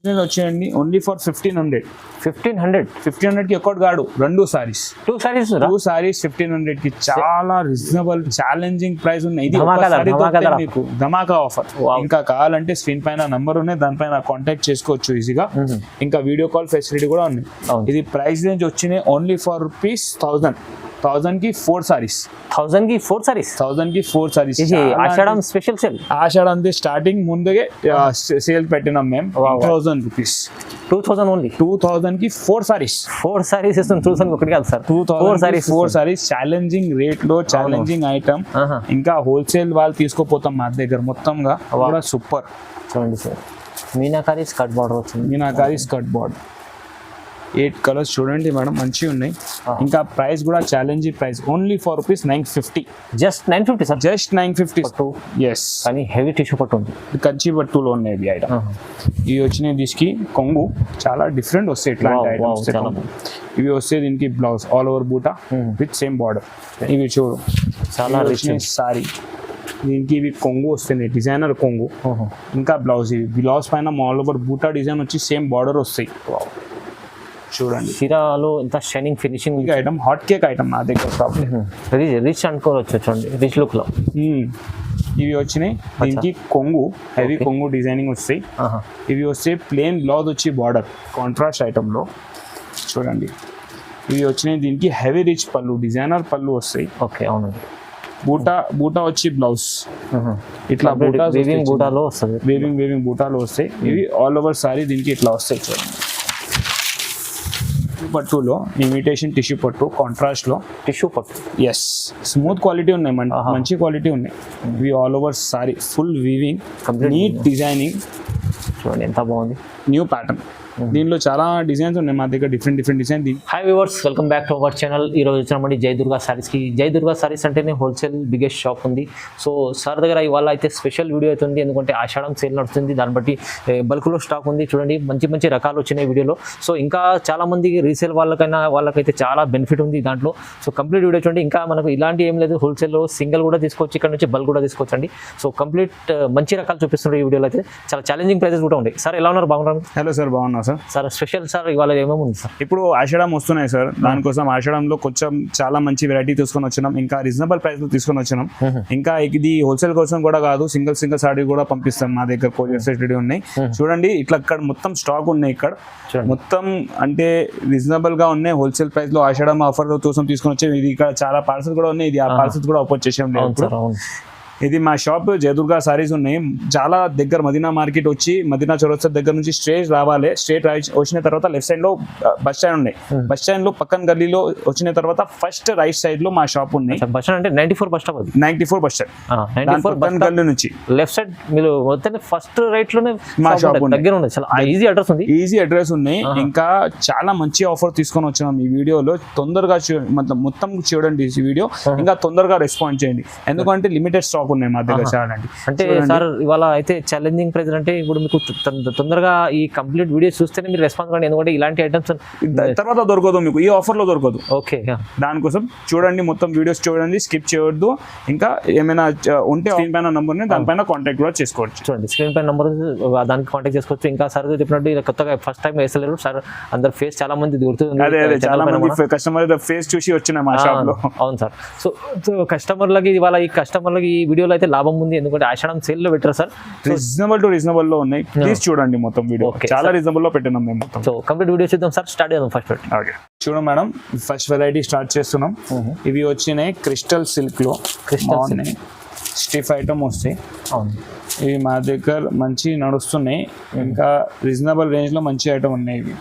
వచ్చేయండి only for 1500. 1500 కి ఒక్కటి కాడు, రెండు సారీస్, టూ సారీస్ 1500 కి చాలా రీజనబుల్ ఛాలెంజింగ్ ప్రైస్ ఉన్నాయి. ఇది మీకు ధమాకా ఆఫర్. ఇంకా కావాలంటే స్క్రీన్ పైన నంబర్ ఉన్నాయి, దానిపైన కాంటాక్ట్ చేసుకోవచ్చు ఈజీగా. ఇంకా వీడియో కాల్ ఫెసిలిటీ కూడా ఉంది. ఇది ప్రైస్ రేంజ్ వచ్చినాయి ఓన్లీ ఫర్ రూపీస్ 1000 కి 4 సారీస్. 1000 కి 4 సారీస్. 1000 కి 4 సారీస్. ఇది ఆషాఢం స్పెషల్ సేల్. ఆషాఢం స్టార్టింగ్ ముందుగా సేల్ పెట్టినాం మేము. 2000 రూపీస్. 2000 ఓన్లీ. 2000 కి 4 సారీస్. 4 సారీస్ ఇస్తాం. 2000 ఒకటి కాదు సార్, 4 సారీస్. ఛాలెంజింగ్ రేట్ లో ఛాలెంజింగ్ ఐటమ్. ఇంకా హోల్సేల్ వాళ్ళు తీసుకోపోతాం మా దగ్గర మొత్తంగా. కూడా సూపర్. చూడండి సార్, మీనాకారి స్కర్ట్ బార్డర్ వచ్చింది. మీనాకారి స్కర్ట్ బార్డర్ 8 కలర్స్ చూడండి మేడం, మంచిగా ఉన్నాయి. ఇంకా ప్రైస్ కూడా challenging price only for rupees 950. Just 950 sir. Just 950. Yes, కానీ హెవీ టిష్యూ పట్టు ఉంది. కంచి పట్టులో ఉన్నాయి ఇవి ఐటమ్. ఇవి వచ్చినాయి దీనికి కొంగు, చాలా డిఫరెంట్ వస్తాయి ఇట్లాంటి ఐటమ్స్. ఇవి వస్తే దీనికి బ్లౌజ్ ఆల్ ఓవర్ బూటా విత్ సేమ్ బార్డర్. ఇవి చూడు చాలా సారీ. దీనికి ఇవి కొంగు వస్తుంది, డిజైనర్ కొంగు. ఇంకా బ్లౌజ్, ఇవి బ్లౌజ్ పైన ఆల్ ఓవర్ బూటా డిజైన్ వచ్చి సేమ్ బార్డర్ వస్తాయి. చూడండి చీరాలో ఇంత shining finishing item, hot cake item నా దగ్గర. రిచ్ అనుకోవచ్చు. చూడండి రిచ్ లుక్ లో ఇవి వచ్చినాయి. దీనికి కొంగు, హెవీ కొంగు డిజైనింగ్ వస్తాయి. ఇవి వస్తే ప్లేన్ బ్లౌజ్ వచ్చి బార్డర్ కాంట్రాస్ట్ ఐటమ్ లో. చూడండి ఇవి వచ్చినాయి. దీనికి హెవీ రిచ్ పళ్ళు, డిజైనర్ పళ్ళు వస్తాయి. ఓకే, అవునండి. బూటా వచ్చి బ్లౌజ్ ఇట్లా బూటాలో వస్తుంది. వేవింగ్ బూటాలో వస్తాయి. ఇవి ఆల్ ఓవర్ సారీ దీనికి ఇట్లా వస్తాయి. చూడండి పట్టులో ఇమిటేషన్ టిష్యూ పట్టు, కాంట్రాస్ట్ లో టిష్యూ పట్టు. ఎస్, స్మూత్ క్వాలిటీ ఉన్నాయి, మంచి క్వాలిటీ ఉన్నాయి. ఇవి all over sari full weaving, neat designing. చూడండి ఎంత బాగుంది. New pattern. దీనిలో చాలా డిజైన్స్ ఉన్నాయి మా దగ్గర, different design. Hi viewers, welcome back to our channel. ఈ రోజు వచ్చినామండి జై దుర్గా సారీస్కి. జై దుర్గా సారీస్ అంటేనే హోల్సేల్ బిగ్గెస్ట్ షాప్ ఉంది. సో సార్ దగ్గర ఇవాళ అయితే స్పెషల్ వీడియో అయితే ఉంది, ఎందుకంటే ఆషాఢం సేల్ నడుస్తుంది. దాన్ని బట్టి బల్క్లో స్టాక్ ఉంది. చూడండి మంచి రకాలు వచ్చినాయి వీడియోలో. సో ఇంకా చాలా మందికి రీసేల్ వాళ్ళకైతే చాలా బెనిఫిట్ ఉంది దాంట్లో. సో కంప్లీట్ వీడియో చూడండి. ఇంకా మనకు ఇలాంటి ఏం లేదు, హోల్సేల్లో సింగిల్ కూడా తీసుకోవచ్చు, ఇక్కడ నుంచి బల్క్ కూడా తీసుకోవచ్చండి. సో కంప్లీట్ మంచి రకాలు చూపిస్తున్నారు ఈ వీడియోలో. అయితే చాలా ఛాలెంజింగ్ ప్రైజెస్ కూడా ఉన్నాయి. సార్ ఎలా ఉన్నారు? బాగున్నారు? హలో సార్, బాగున్నా సార్. సార్ స్పెషల్ సార్ ఇవాళ ఏమేమి ఉంది సార్? ఇప్పుడు ఆషాఢం వస్తున్నాయి సార్, దానికోసం ఆషాఢంలో కొంచెం చాలా మంచి వెరైటీ తీసుకొని వచ్చినాం. ఇంకా రీజనబుల్ ప్రైస్ లో తీసుకొని వచ్చినాం. ఇంకా ఇది హోల్సేల్ కోసం కూడా కాదు, సింగిల్ సారీ కూడా పంపిస్తాం. మా దగ్గర కొరియర్ ఫెసిలిటీ ఉన్నాయి. చూడండి ఇట్లా ఇక్కడ మొత్తం స్టాక్ ఉన్నాయి. ఇక్కడ మొత్తం అంటే రీజనబుల్ గా ఉన్నాయి. హోల్సేల్ ప్రైస్ లో ఆషాఢం ఆఫర్ కోసం తీసుకొని వచ్చే. ఇది ఇక్కడ చాలా పార్సల్ కూడా ఉన్నాయి. ఇది ఆ పార్సల్స్ కూడా ఓపెన్ చేసాం. ఇది మా షాప్ జై దుర్గా సారీస్ ఉన్నాయి. చాలా దగ్గర మదీనా మార్కెట్ వచ్చి మదీనా చౌరస్తా దగ్గర నుంచి స్ట్రేట్ రావాలి. స్ట్రేట్ వచ్చిన తర్వాత లెఫ్ట్ సైడ్ లో బస్ స్టాండ్ ఉన్నాయి. బస్ స్టాండ్ లో పక్కన గల్లీలో వచ్చిన తర్వాత ఫస్ట్ రైట్ సైడ్ లో మా షాప్ ఉన్నాయి. బస్ స్టాండ్ అంటే 94 బస్ స్టాప్. 94 బస్ స్టాండ్ గల్లీ నుంచి లెఫ్ట్ సైడ్ మీరు మొత్తం ఫస్ట్ రైట్ లోనే మా షాప్ దగ్గర ఉంది. చాలా ఈజీ అడ్రస్ ఉంది. ఈజీ అడ్రస్ ఉన్నాయి. ఇంకా చాలా మంచి ఆఫర్ తీసుకొని వచ్చినాం ఈ వీడియోలో. తొందరగా మొత్తం చూడండి ఈ వీడియో. ఇంకా తొందరగా రెస్పాండ్ చేయండి, ఎందుకంటే లిమిటెడ్ స్టాక్ ఉన్నాయి మా దగ్గర. చాలండి. అంటే సార్ ఇవాళ అయితే ఛాలెంజింగ్ ప్రైస్ అంటే ఇప్పుడు మీకు తొందరగా ఈ కంప్లీట్ వీడియో చూస్తేనే మీరు రెస్పాన్స్ కండి, ఎందుకంటే ఇలాంటి ఐటమ్స్ తర్వాత దొరకదు మీకు, ఈ ఆఫర్ లో దొరకదు. ఓకే, దానికోసం చూడండి, మొత్తం వీడియోస్ చూడండి, స్కిప్ చేయొద్దు. ఇంకా ఏమైనా ఉంటే స్క్రీన్ పైన నంబర్ దానిపైన కాంటాక్ట్ కూడా చేసుకోవచ్చు. చూడండి స్క్రీన్ పైన నంబర్, దానికి కాంటాక్ట్ చేసుకోవచ్చు. ఇంకా సార్ చెప్పినట్టు ఇలా కొత్తగా ఫస్ట్ టైం వేసలేరు సార్, అందరు ఫేస్ చాలా మంది దొరుకుతుంది. చాలా మంది కస్టమర్ ఫేస్ చూసి వచ్చిన మా షాప్ లో. అవును సార్. సో కస్టమర్లకి ఇవాళ ఈ కస్టమర్లకి ఈ వీడియోలో అయితే లాభం ఉంది, ఎందుకంటే ఆషాఢం సేల్ లో పెట్టారు సార్. రీజనబుల్ లో ఉన్నాయి. ప్లీజ్ చూడండి మొత్తం వీడియో, చాలా రీజనబుల్ లో పెట్టినాం మేము మొత్తం. సో కంప్లీట్ వీడియో చూద్దాం సార్. స్టార్ట్ చేద్దాం ఫస్ట్. ఓకే చూడండి మేడం, ఫస్ట్ వెరైటీ స్టార్ట్ చేస్తున్నాం. ఇవి వచ్చినాయి క్రిస్టల్ సిల్క్ లో, స్టిఫ్ ఐటమ్ వస్తాయి. ఇవి మా దగ్గర మంచి నడుస్తున్నాయి. ఇంకా రీజనబుల్ రేంజ్ లో మంచి ఐటమ్ ఉన్నాయి. ఇవి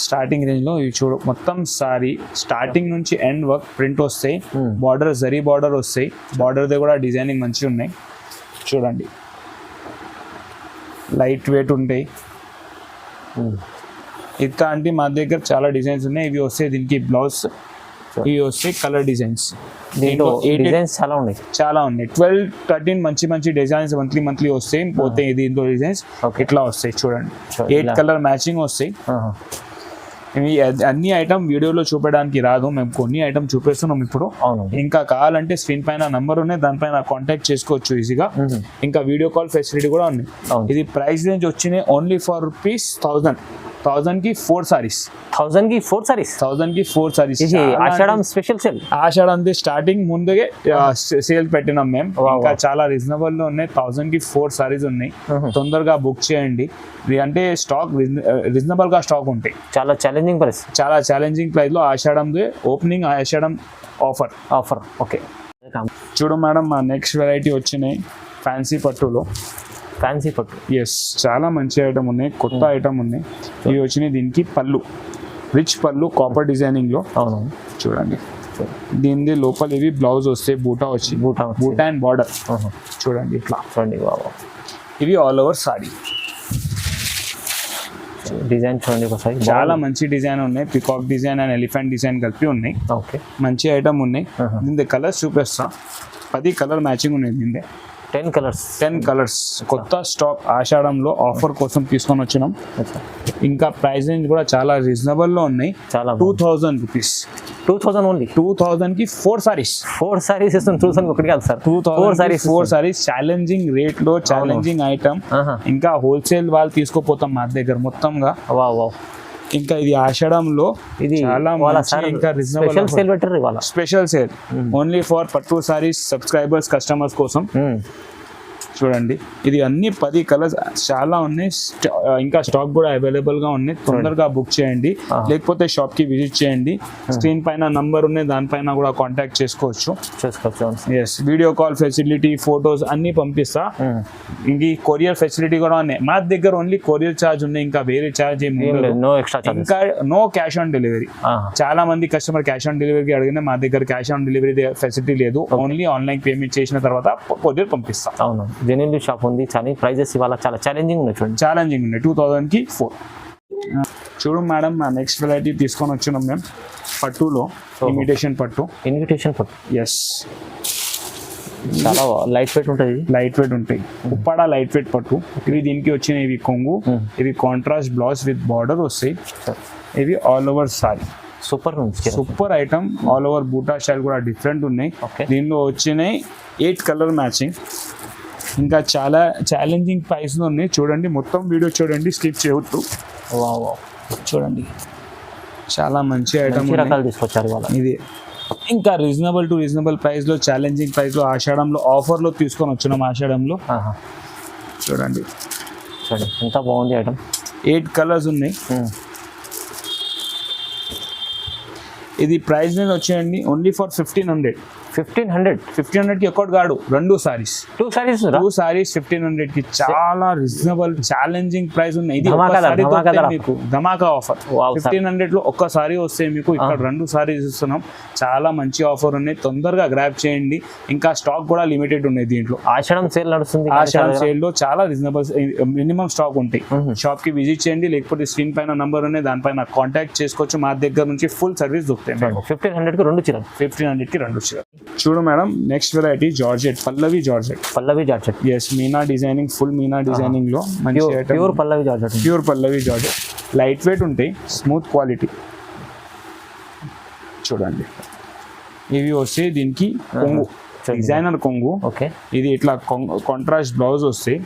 స్టార్టింగ్ రేంజ్ లో ఇవి చూడు, మొత్తం సారీ స్టార్టింగ్ నుంచి ఎండ్ వర్క్ ప్రింట్ వస్తాయి. బార్డర్ జరీ బార్డర్ వస్తాయి. బార్డర్ దే కూడా డిజైనింగ్ మంచిగా ఉన్నాయి. చూడండి లైట్ వెయిట్ ఉంటాయి. ఇంకా అంటే మా దగ్గర చాలా డిజైన్స్ ఉన్నాయి. ఇవి వస్తాయి దీనికి బ్లౌజ్. ఇవి వస్తాయి కలర్ డిజైన్స్. చాలా ఉన్నాయి. 12-13 మంచి డిజైన్స్ మంత్లీ వస్తాయి. పోతే దీంట్లో డిజైన్స్ ఇట్లా వస్తాయి. చూడండి 8 కలర్ మ్యాచింగ్ వస్తాయి. ఇవి అన్ని ఐటమ్ వీడియోలో చూపడానికి రాదు, మేము కొన్ని ఐటమ్ చూపిస్తున్నాం ఇప్పుడు. అవును. ఇంకా కావాలంటే స్క్రీన్ పైన నంబర్ ఉన్నాయి, దానిపైన కాంటాక్ట్ చేసుకోవచ్చు ఈజీగా. ఇంకా వీడియో కాల్ ఫెసిలిటీ కూడా ఉంది. ఇది ప్రైస్ రేంజ్ వచ్చినాయి ఓన్లీ ఫర్ రూపీస్ 1000 కి 4 సారీస్. 1000 కి 4 సారీస్. 1000 కి 4 సారీస్. ఆషాఢం స్పెషల్ సేల్. ఆషాఢం స్టార్టింగ్ ముందుగా సేల్ పెట్టినాం మేము. ఇంకా చాలా రీజనబుల్ లో ఉన్నాయి. 1000 కి 4 సారీస్ ఉన్నాయి. తొందరగా బుక్ చేయండి. అంటే స్టాక్ రీజనబుల్ గా స్టాక్ ఉంటాయి. చాలా ఛాలెంజింగ్ ప్రైస్ లో ఆషాఢం ఓపెనింగ్ ఆషాఢం ఆఫర్. ఓకే, చూడు మేడం, మా నెక్స్ట్ వెరైటీ వచ్చినాయి ఫ్యాన్సీ పట్టులో. ఎస్, చాలా మంచి ఐటమ్ ఉన్నాయి, కొత్త ఐటమ్ ఉన్నాయి. ఇవి వచ్చినాయి. దీనికి పళ్ళు రిచ్ పళ్ళు కాపర్ డిజైనింగ్ లో. అవును, చూడండి. దీని లోపల ఇవి బ్లౌజ్ వస్తాయి, బూటా అండ్ బార్డర్. చూడండి ఇట్లా. ఇవి ఆల్ ఓవర్ సారీ డిజైన్ చూడండి ఒకసారి. చాలా మంచి డిజైన్ ఉన్నాయి. Peacock design and elephant design కలిపి ఉన్నాయి. ఓకే, మంచి ఐటమ్ ఉన్నాయి. దీని కలర్స్ చూపిస్తా. 10 కలర్ మ్యాచింగ్ ఉన్నాయి. దీని 10 కలర్స్ కొత్త స్టాక్ ఆషాఢంలో ఆఫర్ కోసం తీసుకొని వచ్చినాం. ఇంకా ప్రైస్ రేంజ్ కూడా చాలా రీజనబుల్ లో ఉన్నాయి. చాలా 2000 రూపీస్. 2000 ఓన్లీ. 2000 కి 4 సారీస్. 4 సారీస్ ఇస్తుంది. 2000 ఒకటి కాదు సార్, 4 సారీస్. ఛాలెంజింగ్ రేట్ లో ఛాలెంజింగ్ ఐటమ్. ఇంకా హోల్సేల్ వాళ్ళు తీసుకోపోతాం మా దగ్గర మొత్తంగా. ఇంకా ఇది ఆషాఢంలో ఇది చాలా ఇంకా reasonable special sale only for పట్టు సారీస్ సబ్స్క్రైబర్స్ కస్టమర్స్ కోసం. చూడండి, ఇది అన్ని 10 కలర్స్ చాలా ఉన్నాయి. ఇంకా స్టాక్ కూడా అవైలబుల్ గా ఉన్నాయి. తొందరగా బుక్ చేయండి, లేకపోతే షాప్ కి విజిట్ చేయండి. స్క్రీన్ పైన నంబర్ ఉన్నాయి, దానిపైన కూడా కాంటాక్ట్ చేసుకోవచ్చు. Yes, video call facility, photos అన్ని పంపిస్తా. ఇంక కొరియర్ ఫెసిలిటీ కూడా ఉన్నాయి మా దగ్గర. ఓన్లీ కొరియర్ ఛార్జ్ ఉన్నాయి, ఇంకా వేరే ఛార్జ్ ఏమి ఇంకా నో క్యాష్ ఆన్ డెలివరీ. చాలా మంది కస్టమర్ క్యాష్ ఆన్ డెలివరీకి అడిగినా మా దగ్గర క్యాష్ ఆన్ డెలివరీ ఫెసిలిటీ లేదు. ఓన్లీ ఆన్లైన్ పేమెంట్ చేసిన తర్వాత కొరియర్ పంపిస్తాం. అవును, జెన్యూన్ షాప్ ఉంది. కానీ ప్రైజెస్ ఇవాళ చాలా ఛాలెంజింగ్ ఉన్నాయి. 2000 కి 4. చూడు మేడం, మా నెక్స్ట్ వెరైటీ తీసుకొని వచ్చినాం మేము పట్టులో. ఇమిటేషన్ పట్టు. ఎస్, చాలా లైట్ వెయిట్ ఉంటాయి. ఉప్పాడ లైట్ వెయిట్ పట్టు. ఇవి దీనికి వచ్చిన ఇవి కొంగు. ఇవి కాంట్రాస్ట్ బ్లౌజ్ విత్ బార్డర్ వస్తాయి. ఇవి all over sorry. Super item. All over బూటా స్టైల్ కూడా డిఫరెంట్ ఉన్నాయి. దీనిలో వచ్చినాయి 8 కలర్ మ్యాచింగ్. ఇంకా చాలా ఛాలెంజింగ్ ప్రైస్ లో ఉన్నాయి. చూడండి, మొత్తం వీడియో చూడండి, స్కిప్ చేయవద్దు. చూడండి, చాలా మంచి ఐటమ్ తీసుకొచ్చారు ఇది. ఇంకా రీజనబుల్ ప్రైస్ లో, ఛాలెంజింగ్ ప్రైస్ లో ఆషాఢంలో ఆఫర్ లో తీసుకొని వచ్చినాం. ఆషాఢంలో చూడండి ఎంత బాగుంది ఐటమ్. 8 కలర్స్ ఉన్నాయి. ఇది ప్రైస్ రేంజ్ వచ్చేయండి ఓన్లీ ఫర్ 1500. 1500 కి ఒకటి కాదు, 2 సారీస్. 2 సారీస్ 1500 కి. చాలా రీజనబుల్ ఛాలెంజింగ్ ప్రైస్ ఉన్నాయి. ఇది మీకు ధమాకా ఆఫర్. 1500 లో ఒక్క సారీ వస్తే మీకు ఇక్కడ 2 సారీస్ ఇస్తున్నాం. చాలా మంచి ఆఫర్ ఉన్నాయి, తొందరగా గ్రాబ్ చేయండి. ఇంకా స్టాక్ కూడా లిమిటెడ్ ఉన్నాయి దీంట్లో. ఆషాఢం సేల్ నడుస్తుంది. ఆషాఢం సేల్ లో చాలా రీజనబుల్ మినిమం స్టాక్ ఉంటాయి. షాప్ కి విజిట్ చేయండి, లేకపోతే స్క్రీన్ పైన నంబర్ ఉన్నాయి, దానిపైన కాంటాక్ట్ చేసుకోవచ్చు. మా దగ్గర నుంచి ఫుల్ సర్వీస్ దొరుకుతాయి. 1500 కి 2 చీరలు. 1500 కి 2 చీరలు. చూడు madam, next variety georgette. Pallavi georgette. Yes, meena designing, full meena designing లో మంచి item. Pure Pallavi georgette. Light weight ఉంటాయి, స్మూత్ క్వాలిటీ. చూడండి, ఇవి వస్తే దీనికి కొంగు, డిజైనర్ కొంగు. ఇది ఇట్లా కాంట్రాస్ట్ బ్లౌజ్ వస్తాయి.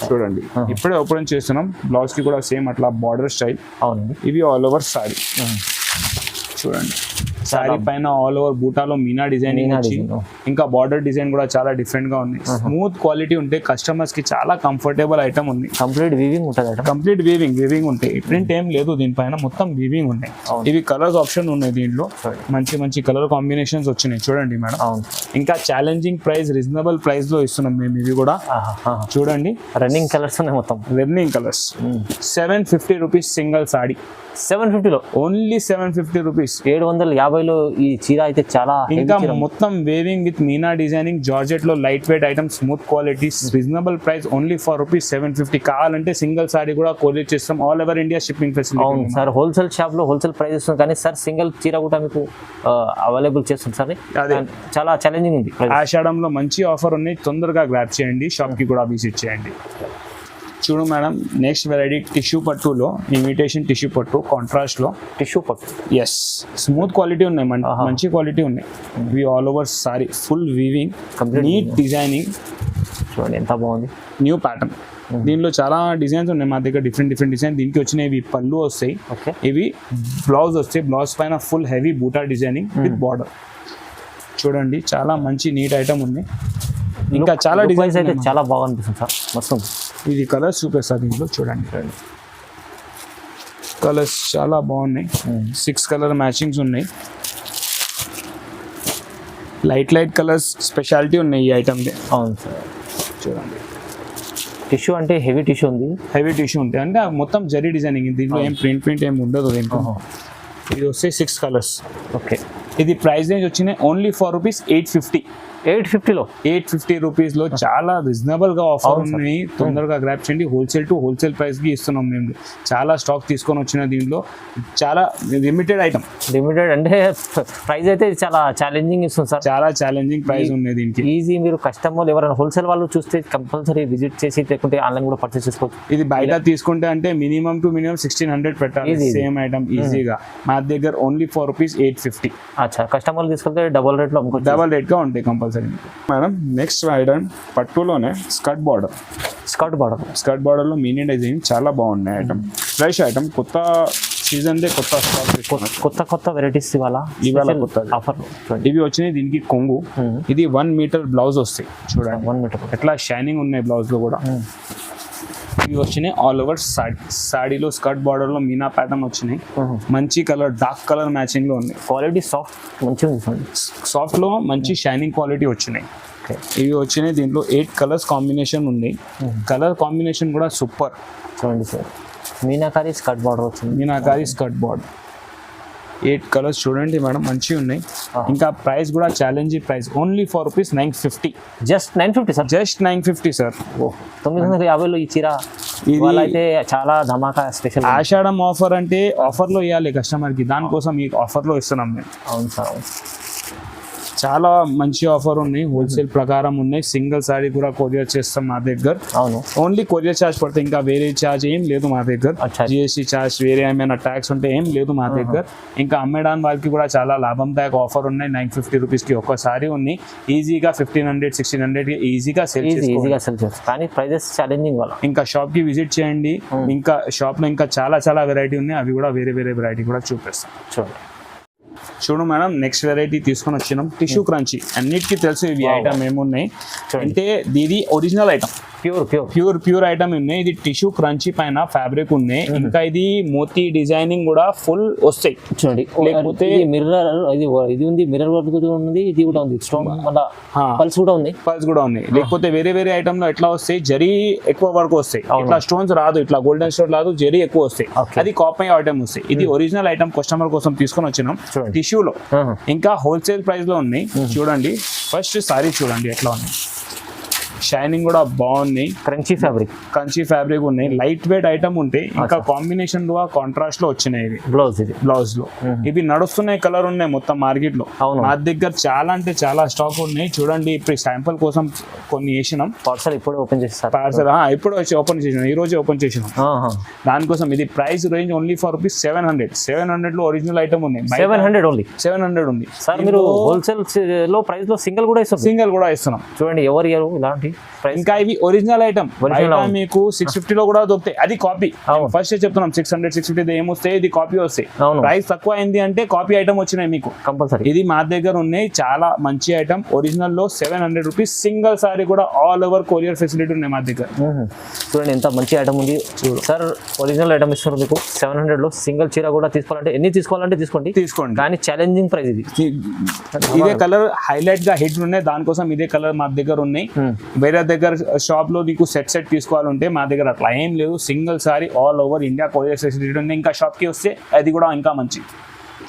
చూడండి, ఇప్పుడే ఓపెన్ చేస్తున్నాం. బ్లౌజ్ కి కూడా సేమ్ అట్లా బార్డర్ స్టైల్. ఇవి ఆల్ ఓవర్ సారీ. చూడండి, సారీ పైన ఆల్ ఓవర్ బూటాలో మీనా డిజైనింగ్ వచ్చి, ఇంకా బార్డర్ డిజైన్ కూడా చాలా డిఫరెంట్ గా ఉంది. స్మూత్ క్వాలిటీ ఉంటాయి. కస్టమర్స్ కి చాలా కంఫర్టబుల్ ఐటమ్ ఉంది. కంప్లీట్ వీవింగ్ ఉంటుంది. కంప్లీట్ వీవింగ్ ఉంటాయి. ప్రింట్ ఏం లేదు దీనిపైన, మొత్తం వీవింగ్ ఉన్నాయి. ఇవి కలర్స్ ఆప్షన్ ఉన్నాయి దీంట్లో. మంచి కలర్ కాంబినేషన్స్ వచ్చినాయి. చూడండి మేడం, ఇంకా ఛాలెంజింగ్ ప్రైస్, రీజనబుల్ ప్రైస్ లో ఇస్తున్నాం మేము. ఇవి కూడా చూడండి, రన్నింగ్ కలర్స్ ఉన్నాయి. మొత్తం running colours. 750 rupees single sari. 750 only 750 rupees. 750లో ఈ చీర అయితే చాలా. ఇంకా మొత్తం weaving with meena designing, georgette లో light weight item, smooth quality, reasonable price only for rupees 750. కావాలంటే సింగిల్ సారీ కూడా కొరియర్ చేస్తాం. All over India shipping facility. అవును సార్, హోల్సేల్ షాప్ లో హోల్సేల్ ప్రైస్ ఇస్తుంది, కానీ సార్ సింగిల్ చీర కూడా మీకు అవైలబుల్ చేస్తుంది సార్. చాలా ఛాలెంజింగ్ ఉంది. ఆషాఢంలో మంచి ఆఫర్ ఉన్నాయి, తొందరగా గ్రాబ్ చేయండి. షాప్ కి కూడా విజిట్ చేయండి. చూడు మేడం నెక్స్ట్ వెరైటీ టిష్యూ పట్టులో ఇమిటేషన్ టిష్యూ పట్టు కాంట్రాస్ట్ లో టిష్యూ పట్టు. ఎస్ స్మూత్ క్వాలిటీ ఉన్నాయి మంచి క్వాలిటీ ఉన్నాయి ఇవి all over sari full weaving Complete neat designing చూడండి ఎంత బాగుంది. న్యూ ప్యాటర్న్ దీనిలో చాలా డిజైన్స్ ఉన్నాయి మా దగ్గర డిఫరెంట్ డిజైన్ దీనికి వచ్చినవి పళ్ళు వస్తాయి ఓకే. ఇవి బ్లౌజ్ వస్తాయి బ్లౌజ్ పైన ఫుల్ హెవీ బూటా డిజైనింగ్ విత్ బార్డర్ చూడండి చాలా మంచి నీట్ ఐటమ్ ఉంది ఇంకా చాలా డిజైన్స్ అయితే చాలా బాగా అనిపిస్తుంది సార్ మస్తు. ఇది కలర్స్ చూపిస్తా దీంట్లో చూడండి కలర్స్ చాలా బాగున్నాయి 6 కలర్ మ్యాచింగ్స్ ఉన్నాయి లైట్ కలర్స్ స్పెషాలిటీ ఉన్నాయి ఈ ఐటమ్ అవును సార్. చూడండి టిష్యూ అంటే హెవీ టిష్యూ ఉంది. హెవీ టిష్యూ ఉంటాయి అంటే మొత్తం జరీ డిజైనింగ్ దీంట్లో ఏం ప్రింట్ ఏం ఉండదు దీంట్లో ఇది వస్తే 6 కలర్స్ ఓకే. ఇది ప్రైస్ రేంజ్ వచ్చినాయి ఓన్లీ ఫర్ రూపీస్ 850 850లో 850 రూపీస్ లో చాలా రీజనబుల్ గా ఆఫర్ ఉన్నాయి తొందరగా గ్రాప్ చేయండి హోల్సేల్ టు హోల్సేల్ ప్రైస్ కి ఇస్తున్నాం మేము చాలా స్టాక్ తీసుకొని వచ్చిన దీంట్లో చాలా లిమిటెడ్ ఐటమ్ లిమిటెడ్ అంటే ప్రైస్ అయితే చాలా ఛాలెంజింగ్ ఇస్తుంది సార్. చాలా ఛాలెంజింగ్ ప్రైస్ ఉంది దీనికి ఈజీ మీరు కస్టమర్ ఎవరైనా హోల్సేల్ వాళ్ళు చూస్తే కంపల్సరీ విజిట్ చేసి లేకుంటే ఆన్లైన్ కూడా పర్చేస్ చేసుకోవచ్చు. ఇది బయట తీసుకుంటే అంటే మినిమం టు మినిమం 1600 పెట్టాలి సేమ్ ఐటమ్ ఈజీగా మా దగ్గర ఓన్లీ ఫర్ రూపీస్ 850 అచ్చా కస్టమర్లు తీసుకుంటే డబల్ రేట్లో అమ్ముకోవచ్చు. డబల్ రేట్ గా ఉంటాయి కంపల్సరీ మేడం నెక్స్ట్ ఐటమ్ పట్టులోనే స్కర్ట్ బార్డర్ బార్డర్ లో మీనీ డిజైన్ చాలా బాగున్నాయి ఐటమ్ ఫ్రెష్ ఐటమ్ కొత్త సీజన్ దే కొత్త స్టాక్ కొత్త వెరైటీస్ ఇవాళ కొత్త ఆఫర్. ఇవి వచ్చినాయి దీనికి కొంగు ఇది 1 మీటర్ బ్లౌజ్ వస్తాయి చూడండి 1 మీటర్ ఎట్లా షైనింగ్ ఉన్నాయి బ్లౌజ్ లో కూడా ఇవి వచ్చినాయి ఆల్ ఓవర్ సాడీలో స్కర్ట్ బార్డర్ లో మీనా ప్యాటర్న్ వచ్చినాయి మంచి కలర్ డార్క్ కలర్ మ్యాచింగ్ లో ఉన్నాయి క్వాలిటీ సాఫ్ట్ మంచిగా ఉంది. సాఫ్ట్ లో మంచి షైనింగ్ క్వాలిటీ వచ్చినాయి ఇవి వచ్చినాయి దీంట్లో 8 కలర్స్ కాంబినేషన్ ఉంది కలర్ కాంబినేషన్ కూడా సూపర్ చూడండి సార్ మీనాకారి స్కర్ట్ బార్డర్ వచ్చింది మీనాకారి స్కర్ట్ బార్డర్ 8 కలర్స్ చూడండి మేడం మంచిగా ఉన్నాయి ఇంకా ప్రైస్ కూడా challenging price only for rupees 950 just 950 sir just 950 sir 950లో ఈ చీర ఇవాళ అయితే చాలా ధమాకా స్పెషల్ ఆషాఢం ఆఫర్ అంటే ఆఫర్ లో ఇవ్వాలి కస్టమర్ కి దానికోసం ఈ ఆఫర్ లో ఇస్తున్నాం మేము అవును సార్ చాలా మంచి ఆఫర్ ఉన్నాయి హోల్సేల్ ప్రకారం ఉన్నాయి సింగిల్ సారీ కూడా కొరియర్ చేస్తాం మా దగ్గర అవును ఓన్లీ కొరియర్ ఛార్జ్ పడుతుంది ఇంకా వేరే ఛార్జ్ ఏం లేదు మా దగ్గర జిఎస్టీ ఛార్జ్ వేరే ఏమైనా ట్యాక్స్ ఉంటే ఏం లేదు మా దగ్గర ఇంకా అమ్మేడానికి వాళ్ళకి కూడా చాలా లాభందాయక ఆఫర్ ఉన్నాయి 950 రూపీస్ కి ఒక్కసారి ఉన్నాయి ఈజీగా 1500-1600 ఈజీగా సేల్ చేస్తారు కానీ ప్రైజెస్ ఛాలెంజింగ్ వల్ల ఇంకా షాప్ కి విజిట్ చేయండి ఇంకా షాప్ లో ఇంకా చాలా వెరైటీ ఉన్నాయి అవి కూడా వేరే వెరైటీ కూడా చూపిస్తాం చూడు మేడం నెక్స్ట్ వెరైటీ తీసుకొని వచ్చినాం టిష్యూ క్రంచీ అన్నిటికీ తెలుసు ఇవి ఐటమ్ ఏమున్నాయి అంటే ఇది ఒరిజినల్ ఐటమ్ ప్యూర్ ఐటమ్ ఉన్నాయి ఇది టిష్యూ క్రంచీ పైన ఫ్యాబ్రిక్ ఉన్నాయి ఇంకా ఇది మోతీ డిజైనింగ్ కూడా ఫుల్ వస్తాయి చూడండి లేకపోతే మిర్రర్ ఇది ఉంది మిర్రర్ వర్క్ ఉంది ఇది కూడా ఉంది స్టోన్ పల్స్ కూడా ఉంది లేకపోతే వేరే ఐటమ్ లో ఎట్లా వస్తాయి జరీ ఎక్కువ వర్క్ వస్తాయి ఇట్లా స్టోన్స్ రాదు ఇట్లా గోల్డెన్ స్టోన్ రాదు జరీ ఎక్కువ వస్తాయి అది కాపీ ఐటమ్ వస్తాయి ఇది ఒరిజినల్ ఐటమ్ కస్టమర్ కోసం తీసుకొని వచ్చినాం టిష్యూలో ఇంకా హోల్సేల్ ప్రైస్ లో ఉన్నాయి చూడండి ఫస్ట్ సారీ చూడండి ఎట్లా ఉన్నాయి షైనింగ్ కూడా బాగున్నాయి క్రంచీ ఫ్యాబ్రిక్ ఉన్నాయి లైట్ వెయిట్ ఐటమ్ ఉంటాయి ఇంకా కాంబినేషన్ లో కాంట్రాస్ట్ లో వచ్చినాయి ఇవి బ్లౌజ్ లో ఇవి నడుస్తున్నాయి కలర్ ఉన్నాయి మొత్తం మార్కెట్ లో మా దగ్గర చాలా అంటే చాలా స్టాక్ ఉన్నాయి చూడండి ఇప్పుడు శాంపుల్ కోసం కొన్ని వేసినాం పార్సల్ ఇప్పుడు ఓపెన్ చేసినాం ఈ రోజు ఓపెన్ చేసినాం దానికోసం ఇది price range only for rupees 700 లో ఒరిజినల్ ఐటమ్ ఉన్నాయి 700 ఉంది సార్ మీరు హోల్సేల్ లో ప్రైస్ లో సింగిల్ కూడా ఇస్తున్నాం చూడండి ఎవరు ఇలాంటి ఇంకా ఇవి ఒరిజినల్ ఐటమ్ మీకు 650 లో కూడా దొరుకుతాయి అది కాపీ ఫస్ట్ చెప్తున్నాం 600-650 ఏమొస్తాయి ఇది కాపీ వస్తాయి ప్రైస్ తక్కువ అయింది అంటే కాపీ ఐటమ్ వచ్చినాయి మీకు కంపల్సరీ ఇది మా దగ్గర ఉన్నాయి చాలా మంచి ఐటమ్ ఒరిజినల్ లో 700 రూపీస్ సింగిల్ సారీ కూడా ఆల్ ఓవర్ కొరియర్ ఫెసిలిటీ ఉన్నాయి మా దగ్గర చూడండి ఎంత మంచి ఐటమ్ ఉంది సార్ ఒరిజినల్ ఐటమ్ ఇస్తున్నారు మీకు 700 లో సింగిల్ చీర కూడా తీసుకోవాలంటే ఎన్ని తీసుకోవాలంటే తీసుకోండి కానీ ఛాలెంజింగ్ ప్రైస్ ఇది ఇదే కలర్ హైలైట్ గా హిట్ ఉన్నాయి దానికోసం ఇదే కలర్ మా దగ్గర ఉన్నాయి వేరే దగ్గర షాప్ లో నీకు సెట్ తీసుకోవాలంటే మా దగ్గర అట్లా ఏం లేదు single sorry all over India courier facility ఉంది ఇంకా షాప్ కి వస్తే అది కూడా ఇంకా మంచి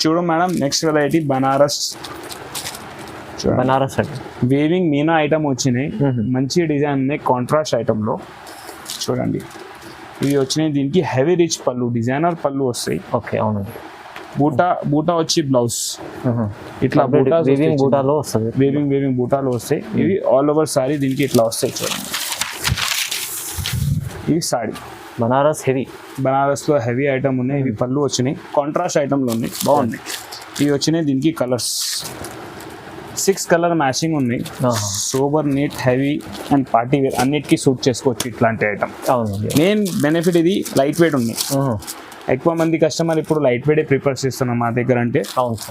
చూడు madam next variety Banaras weaving Meena item వచ్చినాయి మంచి డిజైన్ ఉన్నాయి కాంట్రాస్ట్ ఐటమ్ లో చూడండి ఇవి వచ్చినాయి దీనికి హెవీ రిచ్ పళ్ళు డిజైనర్ పళ్ళు వస్తాయి ఓకే అవునండి బూటా వచ్చి బ్లౌజ్ ఇట్లా బూటాలో వస్తుంది వేవింగ్ బూటాలో వస్తాయి ఇవి ఆల్ ఓవర్ సారీ దీనికి ఇట్లా వస్తాయి చూడండి ఇవి సాడీ బనారస్ హెవీ. బనారస్లో హెవీ ఐటమ్ ఉన్నాయి. ఇవి పళ్ళు వచ్చినాయి, కాంట్రాస్ట్ ఐటమ్లో ఉన్నాయి, బాగున్నాయి. ఇవి వచ్చినాయి, దీనికి కలర్స్ 6 కలర్ మ్యాచింగ్ ఉన్నాయి. Super neat heavy and party wear అన్నిటికీ సూట్ చేసుకోవచ్చు ఇట్లాంటి ఐటమ్. అవునండి. మెయిన్ బెనిఫిట్ ఇది లైట్ వెయిట్ ఉంది. ఎక్కువ మంది కస్టమర్ ఇప్పుడు లైట్ వెయిట్ ప్రిఫర్ చేస్తున్నాం మా దగ్గర. అంటే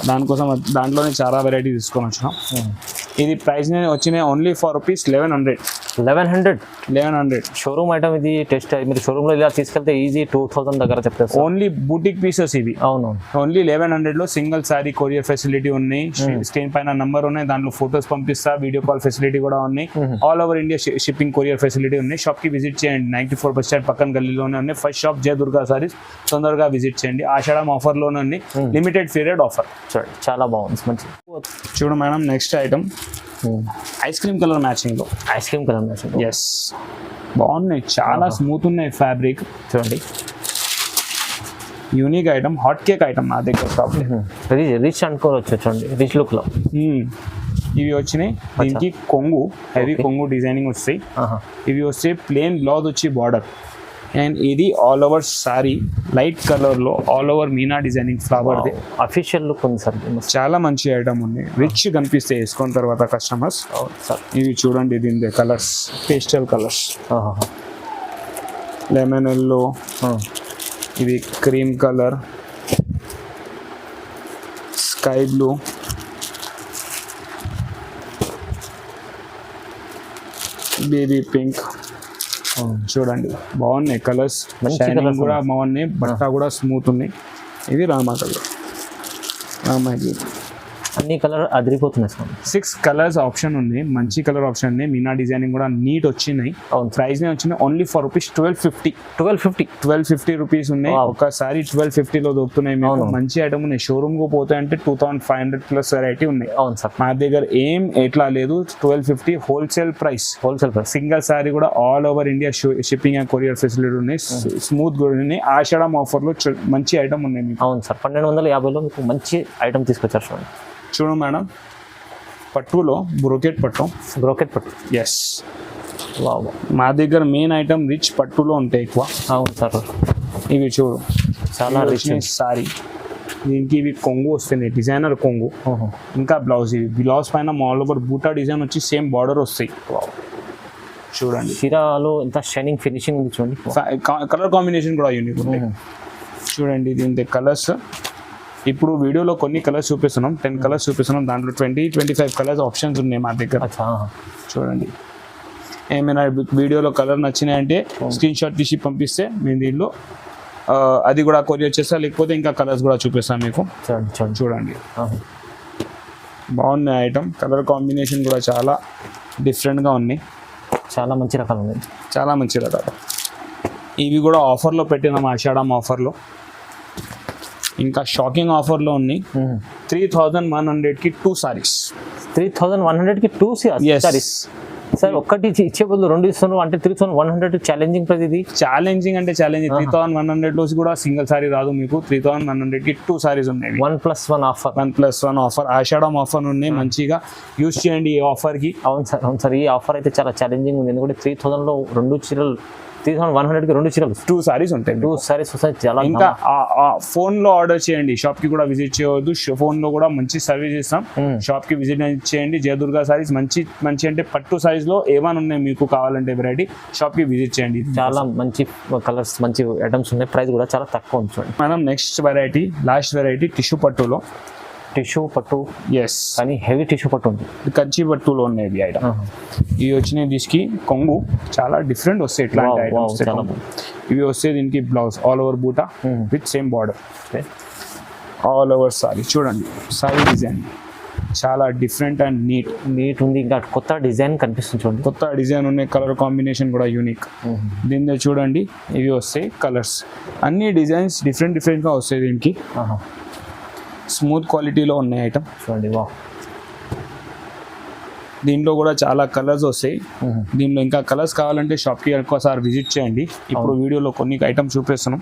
దానికోసం దాంట్లోనే చాలా వెరైటీ తీసుకొని వచ్చినాం. ఇది ప్రైస్ వచ్చినాయి only for rupees 1100. Showroom item ఇది. టెస్ట్ మీరు షోరూమ్లో ఇలా తీసుకెళ్తే ఈజీ 2000 దగ్గర చెప్తారు. ఓన్లీ బూటిక్ పీసెస్ ఇవి. అవును. ఓన్లీ 1100లో సింగిల్ సారీ కొరియర్ ఫెసిలిటీ ఉన్నాయి. స్క్రీన్ పైన నంబర్ ఉన్నాయి, దాంట్లో ఫొటోస్ పంపిస్తా, వీడియో కాల్ ఫెసిలిటీ కూడా ఉన్నాయి. All over India shipping courier facility ఉన్నాయి. షాప్ కి విజిట్ చేయండి, 94 బస్ స్టాండ్ పక్కన గల్లీలోనే ఉన్నాయి. ఫస్ట్ షాప్ జయ దుర్గా సారీస్, తొందరగా విజిట్ చేయండి. ఆషాఢం ఆఫర్ లోనే ఉంది, లిమిటెడ్ పీరియడ్ ఆఫర్. చూడండి చాలా బాగుంది, మంచి. చూడు madam, next item ice cream colour matching లో. ఎస్, బాగున్నాయి, చాలా స్మూత్ ఉన్నాయి ఫ్యాబ్రిక్. చూడండి unique item, hot cake item నా దగ్గర షాప్. రిచ్ అనుకోవచ్చు, చూడండి రిచ్ లుక్ లో. ఇవి వచ్చినాయి, దీనికి కొంగు హెవీ కొంగు డిజైనింగ్ వస్తాయి. ఇవి వస్తే ప్లేన్ బ్లౌజ్ వచ్చి బార్డర్, అండ్ ఇది all over sari light colour లో all over meena designing flower. Official look ఉంది సార్, చాలా మంచి ఐటమ్ ఉంది, రిచ్ కనిపిస్తే వేసుకున్న తర్వాత కస్టమర్స్. ఇవి చూడండి, దీని colours pastel colours, lemon yellow, ఇవి cream colour, sky blue, baby pink. చూడండి బాగున్నాయి కలర్స్, షైనింగ్ కూడా బాగున్నాయి, బట్ట కూడా స్మూత్ ఉన్నాయి. ఇది రామా కలర్, రామా అన్ని కలర్ అదిరిపోతున్నాయి సార్. 6 కలర్స్ ఆప్షన్ ఉంది, మంచి కలర్ ఆప్షన్ ఉంది. మీనా డిజైనింగ్ కూడా నీట్ వచ్చినాయి. ప్రైస్ వచ్చినాయి ఓన్లీ ఫర్ రూపీస్ 1250 రూపీస్ ఉన్నాయి. ఒకసారి 1250లో దొరుకుతున్నాయి మీకు. మంచి ఐటమ్ ఉన్నాయి. షోరూమ్ కు పోతే అంటే 2500 ప్లస్ వెరైటీ ఉన్నాయి. అవును సార్, మా దగ్గర ఏం ఎట్లా లేదు, 1250 హోల్సేల్ ప్రైస్. సింగిల్ సారీ కూడా all over India shipping and courier facility ఉన్నాయి. స్మూత్ కూడా ఉన్నాయి. ఆషాఢం ఆఫర్ లో మంచి ఐటమ్ ఉన్నాయి మీకు. అవును సార్, 1250లో మీకు మంచి ఐటమ్ తీసుకొచ్చారు. చూడు మేడం, పట్టులో బ్రోకెట్ పట్టు. ఎస్, మా దగ్గర మెయిన్ ఐటమ్ రిచ్ పట్టులో ఉంటాయి ఎక్కువ. అవును సార్, ఇవి చూడు చాలా రిచ్ సారీ. దీనికి ఇవి కొంగు వస్తున్నాయి, డిజైనర్ కొంగు. ఇంకా బ్లౌజ్, ఇవి బ్లౌజ్ పైన ఆల్ ఓవర్ బూటా డిజైన్ వచ్చి సేమ్ బార్డర్ వస్తాయి. చూడండి చీరలో ఎంత షైనింగ్ ఫినిషింగ్ ఉంది చూడండి. కలర్ కాంబినేషన్ కూడా యూనిక్ ఉంటాయి. చూడండి దీని కలర్స్. ఇప్పుడు వీడియోలో కొన్ని కలర్స్ చూపిస్తున్నాం, 10 కలర్స్ చూపిస్తున్నాం. దాంట్లో 20-25 కలర్స్ ఆప్షన్స్ ఉన్నాయి మా దగ్గర. చూడండి, ఏమైనా వీడియోలో కలర్ నచ్చినాయంటే స్క్రీన్ షాట్ తీసి పంపిస్తే మేము దీనిలో అది కూడా కొరియర్ చేస్తా, లేకపోతే ఇంకా కలర్స్ కూడా చూపిస్తాం మీకు. చూడండి బాగున్నాయి ఐటమ్. కలర్ కాంబినేషన్ కూడా చాలా డిఫరెంట్గా ఉన్నాయి. చాలా మంచి రకాలు ఉన్నాయి, చాలా మంచి రకాలు. ఇవి కూడా ఆఫర్లో పెట్టినాం, ఆషాఢం ఆఫర్లో. ఇంకా షాకింగ్ ఆఫర్లో ఉన్నాయి. 3100కి 2 సారీస్. 3100కి 2 సారీస్ సార్. ఒక్కటి ఇచ్చే బదులు 2 ఇస్తున్నారు అంటే 3100 ఛాలెంజింగ్ ప్రైస్. ఇది ఛాలెంజింగ్ అంటే ఛాలెంజింగ్. 3100లో కూడా సింగిల్ సారీ రాదు మీకు. 3100కి 2 సారీస్ ఉన్నాయి. 1+1 ఆఫర్. ఆషాఢం ఆఫర్ ఉన్నాయి, మంచిగా యూజ్ చేయండి ఈ ఆఫర్కి. అవును సార్, ఈ ఆఫర్ అయితే చాలా ఛాలెంజింగ్ ఉంది. ఎందుకంటే 3000లో 2 చీరలు, 3100కి 2 చీరలు, 2 సారీస్ ఉంటాయి. 2 సారీస్ వస్తాయి. చాలా. ఇంకా ఫోన్ లో ఆర్డర్ చేయండి, షాప్ కి కూడా విజిట్ చేయవద్దు. ఫోన్ లో కూడా మంచి సర్వీస్ ఇస్తాం. షాప్ కి విజిట్ చేయండి. జయ దుర్గా సారీస్ మంచి అంటే పట్టు సైజ్ లో ఏమైనా ఉన్నాయి మీకు కావాలంటే వెరైటీ, షాప్ కి విజిట్ చేయండి. చాలా మంచి కలర్స్, మంచి ఐటమ్స్ ఉన్నాయి. ప్రైస్ కూడా చాలా తక్కువ ఉంటుంది. మనం next variety, last variety tissue పట్టులో. ఎస్, కానీ హెవీ టిష్యూ పట్టు ఉంది. కంచి పట్టులో ఉన్నాయి ఇవి ఐటమ్. ఇవి వచ్చినాయి, దీనికి కొంగు చాలా డిఫరెంట్ వస్తాయి. ఇట్లాంటి ఐటమ్స్ ఇవి వస్తే దీనికి బ్లౌజ్ ఆల్ ఓవర్ బూటా with same border, all over sorry. చూడండి సారీ డిజైన్ చాలా డిఫరెంట్ అండ్ నీట్ ఉంది. ఇంకా కొత్త డిజైన్ కనిపిస్తుంది చూడండి. కొత్త డిజైన్ ఉన్నాయి. కలర్ కాంబినేషన్ కూడా యూనిక్. దీనిలో చూడండి ఇవి వస్తాయి కలర్స్. అన్ని డిజైన్స్ డిఫరెంట్గా వస్తాయి. దీనికి స్మూత్ క్వాలిటీలో ఉన్నాయి ఐటమ్. చూడండి వా, దీంట్లో కూడా చాలా కలర్స్ వస్తాయి. దీనిలో ఇంకా కలర్స్ కావాలంటే షాప్కి ఎక్కువసారి విజిట్ చేయండి. ఇప్పుడు వీడియోలో కొన్ని ఐటమ్స్ చూపిస్తున్నాం.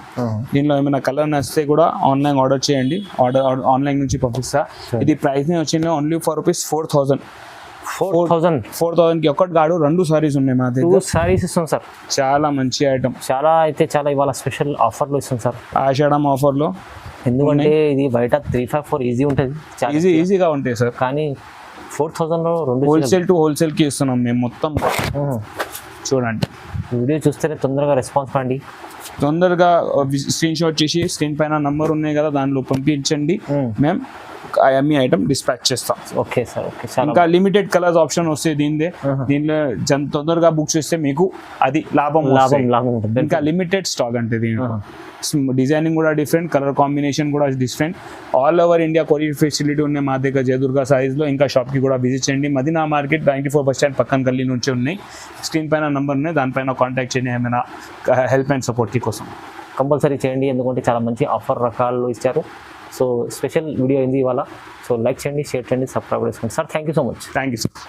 దీనిలో ఏమైనా కలర్ నచ్చితే కూడా ఆన్లైన్ ఆర్డర్ చేయండి. ఆన్లైన్ నుంచి పంపిస్తా. ఇది ప్రైస్ వచ్చింది ఓన్లీ ఫర్ రూపీస్ 4000. 4,000 కి ఒక్కటి కాడు 2 సారీస్ ఉన్నాయి మా దగ్గర. 2 సారీస్ ఇస్తాం సార్. చాలా మంచి ఐటమ్, చాలా ఇవాళ స్పెషల్ ఆఫర్లో ఇస్తాం సార్, ఆషాఢం ఆఫర్ లో. ఎందుకంటే ఇది బయట 354 ఈజీ ఉంటుంది, ఈజీగా ఉంటాయి సార్. కానీ 4,000లో 2 హోల్సేల్ టు హోల్సేల్ కి ఇస్తున్నాం మేము మొత్తం. చూడండి, వీడియో చూస్తేనే తొందరగా రెస్పాన్స్ పండి, తొందరగా స్క్రీన్ షాట్ చేసి స్క్రీన్ పైన నంబర్ ఉన్నాయి కదా దానిలో పంపించండి, మేము మీ ఐటమ్ డిస్పాచ్ చేస్తాం. Okay sir, okay. ఇంకా లిమిటెడ్ కలర్స్ ఆప్షన్ వస్తాయి దీనిలో తొందరగా బుక్ చేస్తే మీకు అది లాభం ఉంటుంది. ఇంకా లిమిటెడ్ స్టాక్ అంటే దీంట్లో డిజైనింగ్ కూడా డిఫరెంట్, కలర్ కాంబినేషన్ కూడా different. All over India courier facility ఉన్నాయి మా దగ్గర జయదుర్గా సారీస్ లో. ఇంకా షాప్ కి కూడా విజిట్ చేయండి. మదీనా మార్కెట్ 94 బస్ స్టాండ్ పక్కన గల్లీ నుంచి ఉన్నాయి. స్క్రీన్ పైన నంబర్ ఉన్నాయి, దానిపైన కాంటాక్ట్ చేయండి ఏమైనా హెల్ప్ అండ్ సపోర్ట్ కి కోసం. కంపల్సరీ చేయండి, ఎందుకంటే చాలా మంచి ఆఫర్ రకాలు ఇచ్చారు. సో స్పెషల్ వీడియో అయింది ఇవాళ. సో లైక్ చేయండి, షేర్ చేయండి, సబ్స్క్రైబ్ చేసుకోండి sir. Thank you so much. Thank you sir.